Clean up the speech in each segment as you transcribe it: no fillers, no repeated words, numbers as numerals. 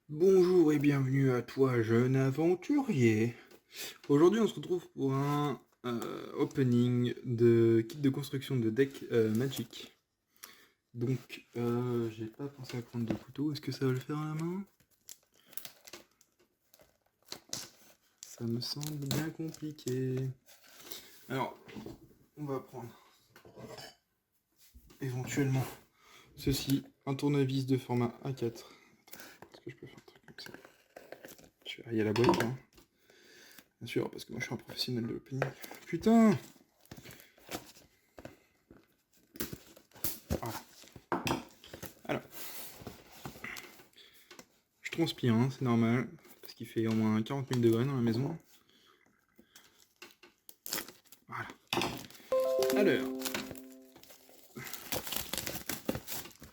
Bonjour et bienvenue à toi, jeune aventurier. Aujourd'hui, on se retrouve pour un opening de kit de construction de deck Magic. Donc, j'ai pas pensé à prendre de couteau. Est-ce que ça va le faire à la main? Ça me semble bien compliqué. Alors, on va prendre éventuellement ceci, un tournevis de format A4. Est-ce que je peux faire un truc comme ça? Je vais rayer la boîte, hein. Bien sûr, parce que moi je suis un professionnel de l'opening. Putain! Voilà. Alors, je transpire, hein, c'est normal, parce qu'il fait au moins 40 000 degrés dans la maison. Voilà. Alors,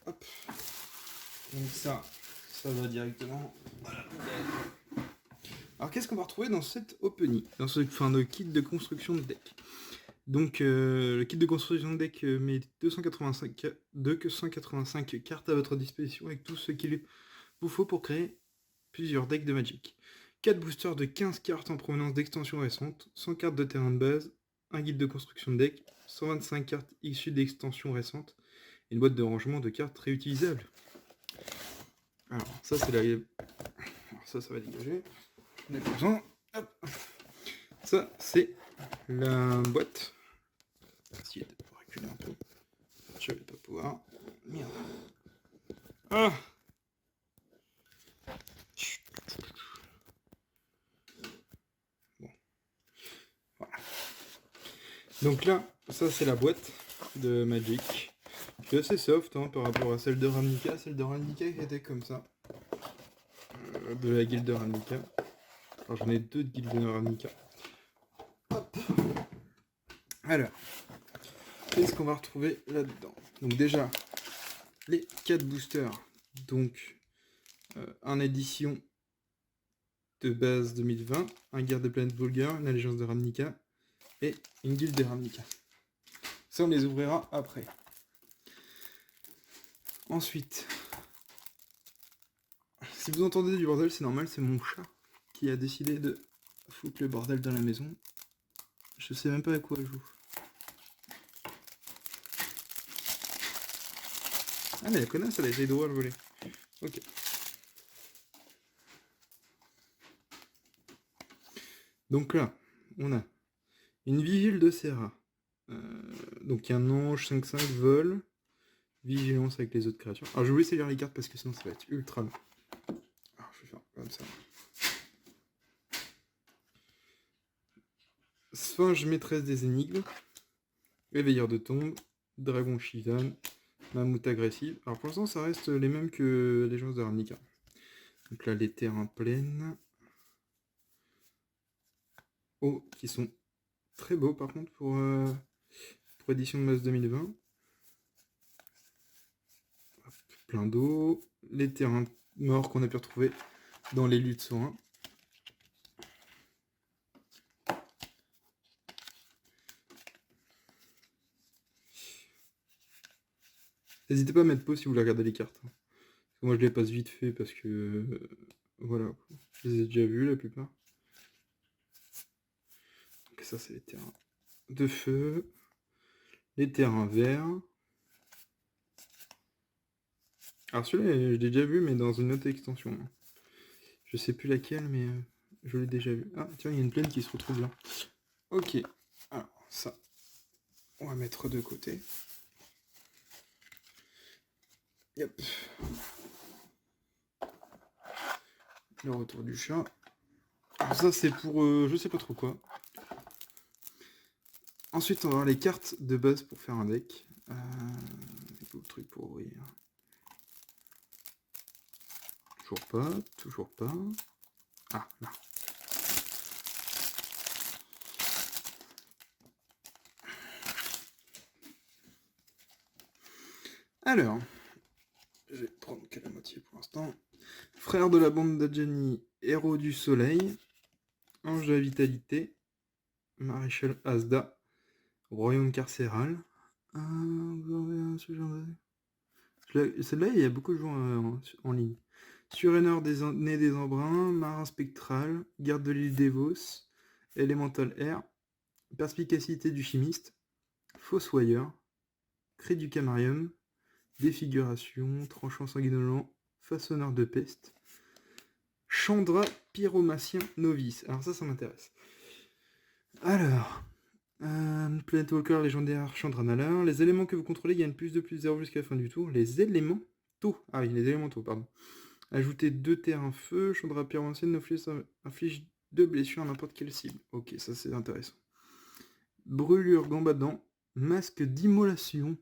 hop. Donc ça va directement à la poubelle. Alors qu'est-ce qu'on va retrouver dans cette opening, dans ce de kit de construction de deck? Donc le kit de construction de deck met 285 cartes à votre disposition avec tout ce qu'il vous faut pour créer plusieurs decks de Magic. 4 boosters de 15 cartes en provenance d'extensions récentes, 100 cartes de terrain de base, un guide de construction de deck, 125 cartes issues d'extensions récentes, et une boîte de rangement de cartes réutilisables. Alors ça c'est la... Alors ça va dégager. On a plus besoin. Hop. Ça c'est la boîte. Essayer de reculer un peu. Je vais pas pouvoir. Merde. Ah. Bon. Voilà. Donc là, ça c'est la boîte de Magic. C'est assez soft hein, par rapport à celle de Ravnica. Celle de Ravnica qui était comme ça. De la guilde de Ravnica. Alors j'en ai deux de guilde de Ravnica. Hop. Alors, qu'est-ce qu'on va retrouver là-dedans? Donc déjà, les 4 boosters. Donc, un édition de base 2020, un guerre de planète Volgar, une allégeance de Ravnica et une guilde de Ravnica. Ça, on les ouvrira après. Ensuite, si vous entendez du bordel, c'est normal, c'est mon chat qui a décidé de foutre le bordel dans la maison. Je sais même pas à quoi elle joue. Ah mais la connasse, elle a essayé de le voler. Ok. Donc là, on a une vigile de Serra. Donc un ange 5-5 vol. Vigilance avec les autres créatures. Alors je vais vous laisser lire les cartes parce que sinon ça va être ultra long. Alors je vais faire comme ça. Sphinge maîtresse des énigmes. Éveilleur de tombe. Dragon Shivan. Mammouth agressive. Alors pour l'instant ça reste les mêmes que les gens de Ravnica. Donc là les terrains pleines. Oh, qui sont très beaux par contre pour édition de masse 2020. Plein d'eau. Les terrains morts qu'on a pu retrouver dans les luttes 101. N'hésitez pas à mettre pause si vous voulez regarder les cartes. Moi je les passe vite fait parce que voilà, je les ai déjà vus la plupart. Donc ça c'est les terrains de feu, les terrains verts. Alors celui-là je l'ai déjà vu mais dans une autre extension. Je sais plus laquelle mais je l'ai déjà vu. Ah tiens il y a une plaine qui se retrouve là. Ok, alors ça on va mettre de côté. Yep. Le retour du chat. Alors ça c'est pour je sais pas trop quoi. Ensuite on va avoir les cartes de base pour faire un deck. Le truc pour ouvrir. Toujours pas, toujours pas. Ah, là. Alors, je vais prendre que la moitié pour l'instant. Frère de la bande d'Adjani, héros du soleil, ange de la vitalité, maréchal Asda, royaume carcéral. Celle-là, il y a beaucoup de gens en ligne. Surénor né des Embruns, Marin spectral, Garde de l'île d'Evos, Elemental Air, Perspicacité du chimiste, Fossoyeur, Cri du camarium, Défiguration, Tranchant sanguinolent, Façonneur de peste, Chandra pyromacien novice. Alors ça m'intéresse. Alors, Planet Walker légendaire Chandra Nala. Les éléments que vous contrôlez gagnent +2/+0 jusqu'à la fin du tour. Les élémentaux. Ah oui, les élémentaux, pardon. Ajoutez 2 terrains feu. Chandra pyromancienne inflige 2 blessures à n'importe quelle cible. Ok, ça c'est intéressant. Brûlure gambadant. Masque d'immolation.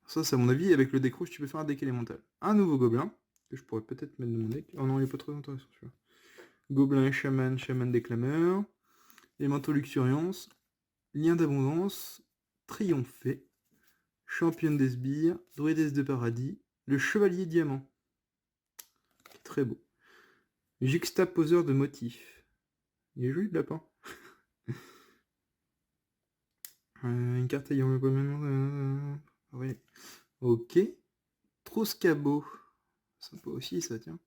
Ça, c'est à mon avis, avec le décrouche, tu peux faire un deck élémental. Un nouveau gobelin, que je pourrais peut-être mettre dans mon deck. Oh non, il est pas très intéressant celui-là. Gobelin et chaman, chaman déclameur. Élémental luxuriance. Lien d'abondance. Triompher. Championne des sbires. Druidesse de paradis. Le chevalier diamant. Très beau. Juxtaposeur de motifs. Il est joli le lapin. Une carte ayant le poids oui. Ok. Troscabo. Sympa aussi ça, tiens.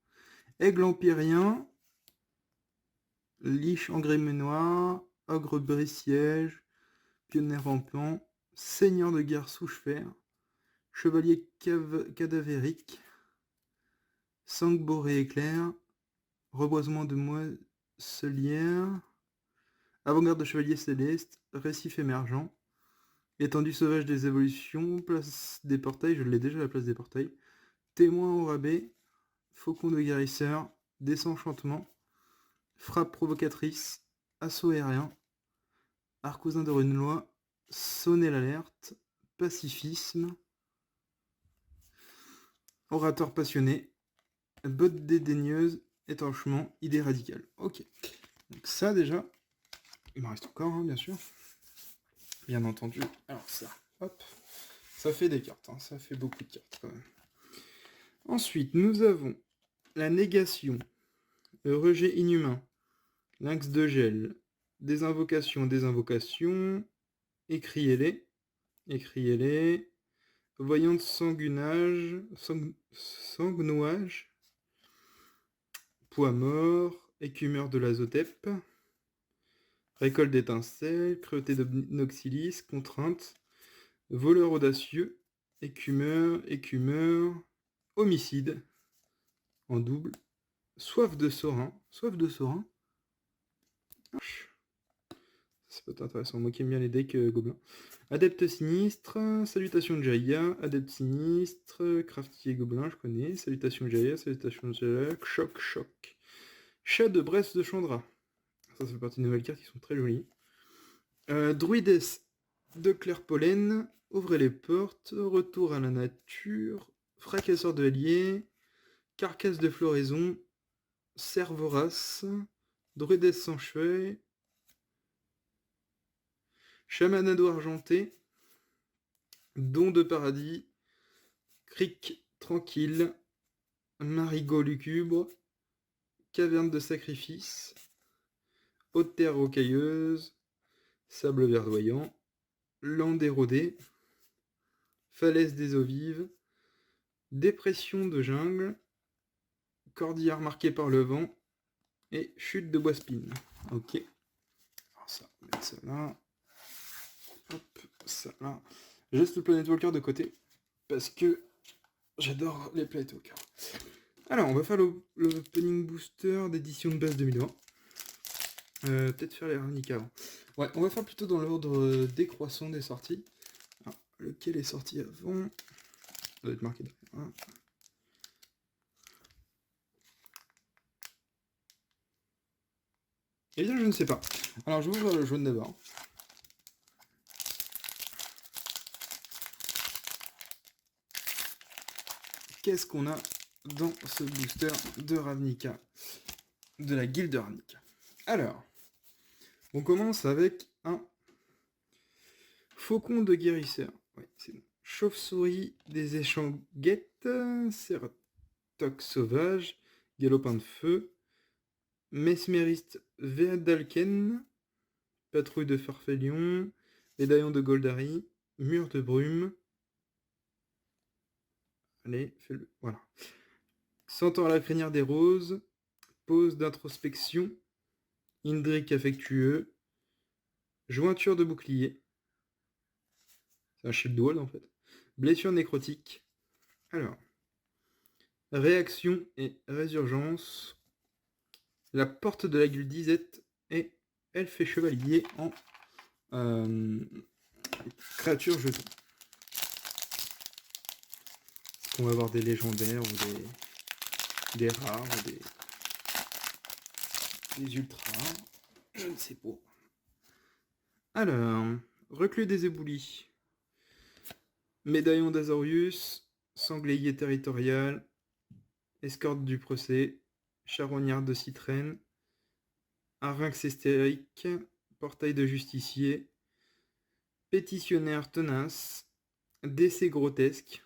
Aigle empyrien. Liche engrimé noir. Ogre brise-siège. Pionnier rampant. Seigneur de guerre souche-fer. Chevalier cadavérique. Sangueboré éclair. Reboisement de moisselière. Avant-garde de chevalier céleste. Récif émergent. Étendue sauvage des évolutions. Place des portails. Je l'ai déjà la place des portails. Témoin au rabais. Faucon de guérisseur. Désenchantement. Frappe provocatrice. Assaut aérien. Arcousin de Runeloi. Sonner l'alerte. Pacifisme. Orateur passionné. Botte dédaigneuse. Étanchement. Idée radicale. Ok. Donc ça déjà. Il m'en reste encore, hein, bien sûr. Bien entendu. Alors ça. Hop. Ça fait des cartes. Hein. Ça fait beaucoup de cartes quand même. Ensuite, nous avons la négation. Le rejet inhumain. Lynx de gel. Des invocations. Écriez-les. Voyante sanguinage. Sangnouage. Poids mort. Écumeur de l'azotep. Récolte d'étincelles. Cruauté d'Oxylis. Contrainte. Voleur audacieux. Écumeur. Homicide. En double. Soif de Sorin. Ça peut être intéressant, moi qui aime bien les decks gobelins. Adepte sinistre, salutation de Jaya, adepte sinistre, craftier gobelin, je connais, salutation de Jaya, choc. Chat de Bresse de Chandra. Ça fait partie de nouvelles cartes qui sont très jolies. Druidesse de Clairpollen, ouvrez les portes, retour à la nature, fracasseur de alliés, carcasse de floraison, cerf vorace, druidesse sans cheveux, chamanado argenté, don de paradis, cric tranquille, marigot lugubre, caverne de sacrifice, haute terre rocailleuse, sable verdoyant, land érodé, falaise des eaux vives, dépression de jungle, cordillère marquée par le vent, et chute de bois-spine. Ok. Alors ça, on va mettre ça là. Hop, ça là. Je laisse le Planet Walker de côté, parce que j'adore les Planet Walker. Alors, on va faire l'opening booster d'édition de base 2020. Peut-être faire les Ravnica avant. Ouais, on va faire plutôt dans l'ordre décroissant des sorties. Alors, lequel est sorti avant? Ça doit être marqué derrière. Eh bien, je ne sais pas. Alors, je vais ouvrir le jaune d'abord. Qu'est-ce qu'on a dans ce booster de Ravnica? De la guilde Ravnica. Alors, on commence avec un faucon de guérisseur. Ouais, c'est bon. Chauve-souris des échanguettes, cératox sauvage, galopin de feu, mesmériste Védalken, patrouille de Farfelion, médaillon de Goldari, mur de brume. Allez, fais-le. Voilà. Sentant la crinière des roses, pose d'introspection, Indric affectueux, jointure de bouclier, c'est un shield wall en fait, blessure nécrotique. Alors, réaction et résurgence, la porte de la guilde d'Izet et elfe et chevalier en créature jeton. On va avoir des légendaires ou des rares ou des ultras, je ne sais pas. Alors, reclus des éboulis, médaillon d'Azorius, sanglier territorial, escorte du procès, charognard de Citrène, harynx hystérique, portail de justicier, pétitionnaire tenace, décès grotesque,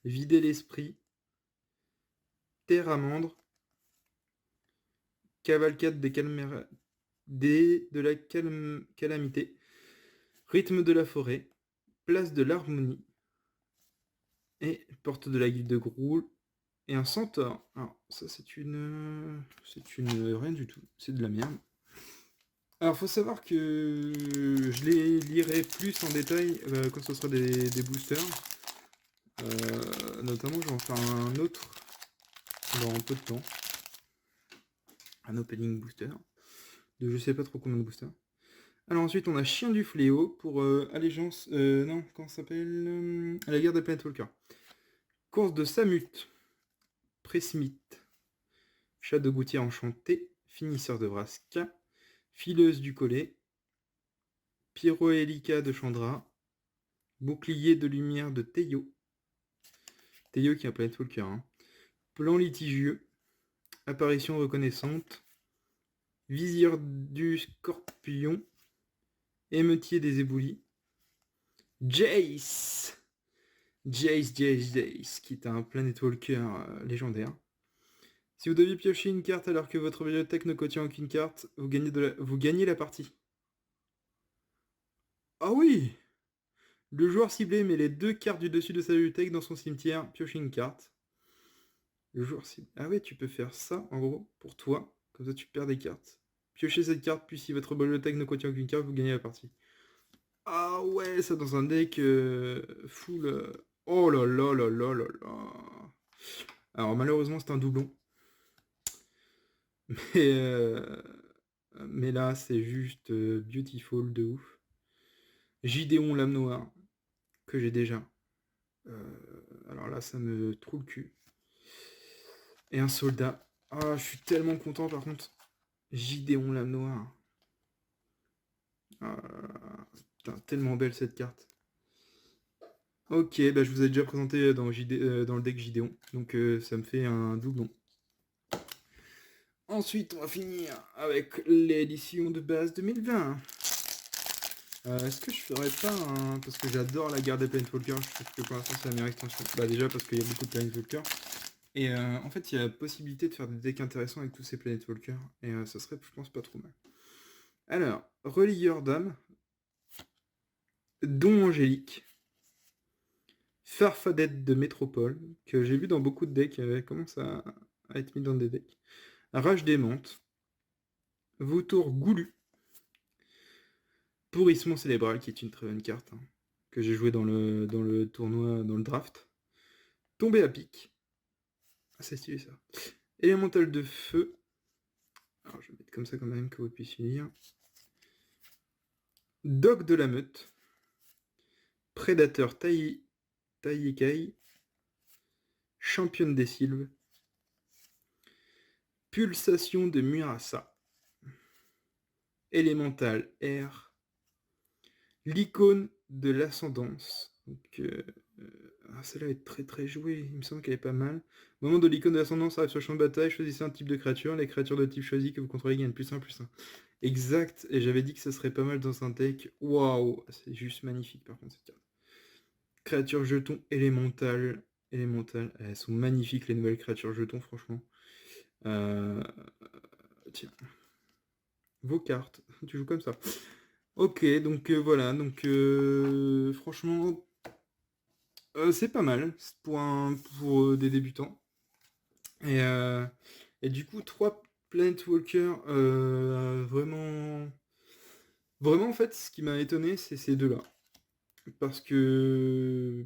vider l'esprit, terre amandre, cavalcade de la calamité, rythme de la forêt, place de l'harmonie, et porte de la guilde de Groul, et un centaure. Alors, ça, c'est une rien du tout. C'est de la merde. Alors, faut savoir que je les lirai plus en détail quand ce sera des boosters. Notamment, je vais en faire un autre dans peu de temps. Un opening booster. De je sais pas trop combien de boosters. Alors ensuite, on a Chien du Fléau pour allégeance... non, comment ça s'appelle à la guerre des Planet Walker. Course de Samut. Presmith. Chat de gouttière enchanté. Finisseur de Vraska. Fileuse du collet. Pyroélica de Chandra. Bouclier de lumière de Teio. Teio qui est un Planet Walker. Hein. Plan litigieux. Apparition reconnaissante. Visir du Scorpion. Émeutier des éboulis. Jace, qui est un Planet Walker légendaire. Si vous deviez piocher une carte alors que votre bibliothèque ne contient aucune carte, vous gagnez la partie. Ah oui! Le joueur ciblé met les 2 cartes du dessus de sa bibliothèque dans son cimetière, piocher une carte. Le joueur ciblé... Ah ouais, tu peux faire ça, en gros, pour toi. Comme ça, tu perds des cartes. Piochez cette carte, puis si votre bibliothèque ne contient aucune carte, vous gagnez la partie. Ah ouais, ça dans un deck full... Oh là là là là là là. Alors malheureusement c'est un doublon. Mais, mais là c'est juste beautiful de ouf. Gideon Lame Noire, que j'ai déjà. Alors là ça me trouve le cul. Et un soldat. Ah je suis tellement content par contre. Gideon Lame Noire. Ah, putain, tellement belle cette carte. Ok, bah je vous ai déjà présenté dans le deck Gideon, donc ça me fait un doublon. Ensuite, on va finir avec l'édition de base 2020. Est-ce que je ferais pas un... Parce que j'adore la guerre des Planetwalkers, je trouve que pour l'instant c'est la meilleure extension. Bah déjà parce qu'il y a beaucoup de Planetwalkers. Et en fait, il y a la possibilité de faire des decks intéressants avec tous ces Planetwalkers. Et ça serait, je pense, pas trop mal. Alors, Relieur d'âme. Don angélique. Farfadette de métropole, que j'ai vu dans beaucoup de decks, elle commence à être mis dans des decks. Rage démente. Vautour goulu. Pourrissement célébral, qui est une très bonne carte, hein, que j'ai joué dans le tournoi, dans le draft. Tombé à pic. Ah, c'est stylé ça. Élémental de feu. Alors, je vais mettre comme ça quand même que vous puissiez lire. Dogue de la meute. Prédateur Taïkai. Championne des sylves. Pulsation de Murasa. Élémental air. L'icône de l'ascendance. Donc, celle-là est très très jouée. Il me semble qu'elle est pas mal. Au moment de l'icône de l'ascendance arrive sur le champ de bataille, choisissez un type de créature. Les créatures de type choisi que vous contrôlez gagnent +1/+1. Exact. Et j'avais dit que ça serait pas mal dans un deck. Waouh, c'est juste magnifique par contre cette carte. Créature jeton élémentale. Élémentale. Elles sont magnifiques les nouvelles créatures jetons, franchement. Tiens. Vos cartes. Tu joues comme ça. Ok, donc voilà, donc franchement, c'est pas mal pour des débutants. Et, euh, et du coup, 3 Planet Walker, vraiment, en fait, ce qui m'a étonné, c'est ces deux-là. Parce que,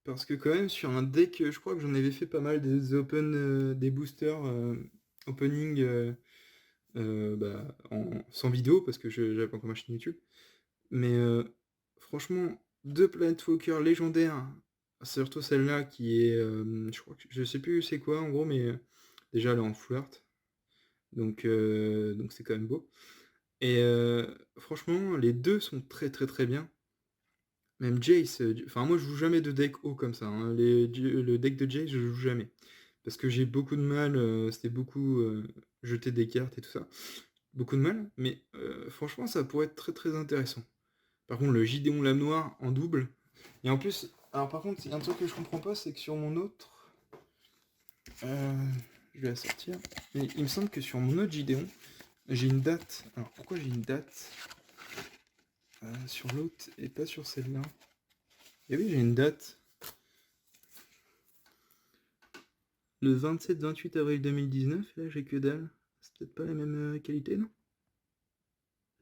parce que quand même, sur un deck, je crois que j'en avais fait pas mal des boosters, opening, sans vidéo, parce que j'avais pas encore ma chaîne YouTube. Mais franchement, 2 Planeswalker légendaires, surtout celle-là qui est, je crois que je sais plus c'est quoi en gros, mais déjà elle est en full art, donc c'est quand même beau. Et franchement, les deux sont très très très bien. Même Jace, enfin moi je joue jamais de deck haut comme ça, hein. Le deck de Jace je joue jamais. Parce que j'ai beaucoup de mal, c'était beaucoup jeter des cartes et tout ça. Beaucoup de mal, mais franchement ça pourrait être très très intéressant. Par contre, le Gideon Lame Noire en double. Et en plus, alors par contre, il y a un truc que je comprends pas, c'est que sur mon autre. euh, je vais la sortir. Mais il me semble que sur mon autre Gideon, j'ai une date. Alors pourquoi j'ai une date sur l'autre et pas sur celle-là? Et oui, j'ai une date. Le 27-28 avril 2019, et là j'ai que dalle. C'est peut-être pas la même qualité, non?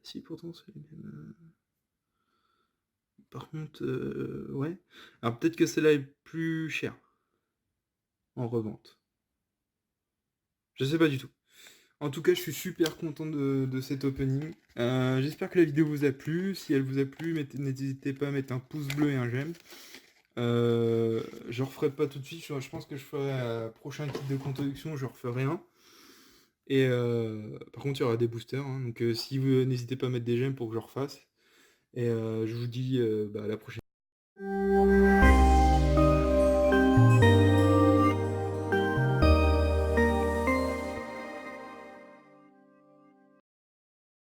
Si, pourtant c'est les mêmes. Par contre, ouais. Alors peut-être que celle-là est plus chère en revente. Je sais pas du tout. En tout cas, je suis super content de cet opening. J'espère que la vidéo vous a plu. Si elle vous a plu, n'hésitez pas à mettre un pouce bleu et un j'aime. Je referai pas tout de suite. Je pense que je ferai un prochain kit de introduction, je referai un. Et par contre, il y aura des boosters, hein. Donc si vous n'hésitez pas à mettre des j'aime pour que je refasse. Et je vous dis à la prochaine.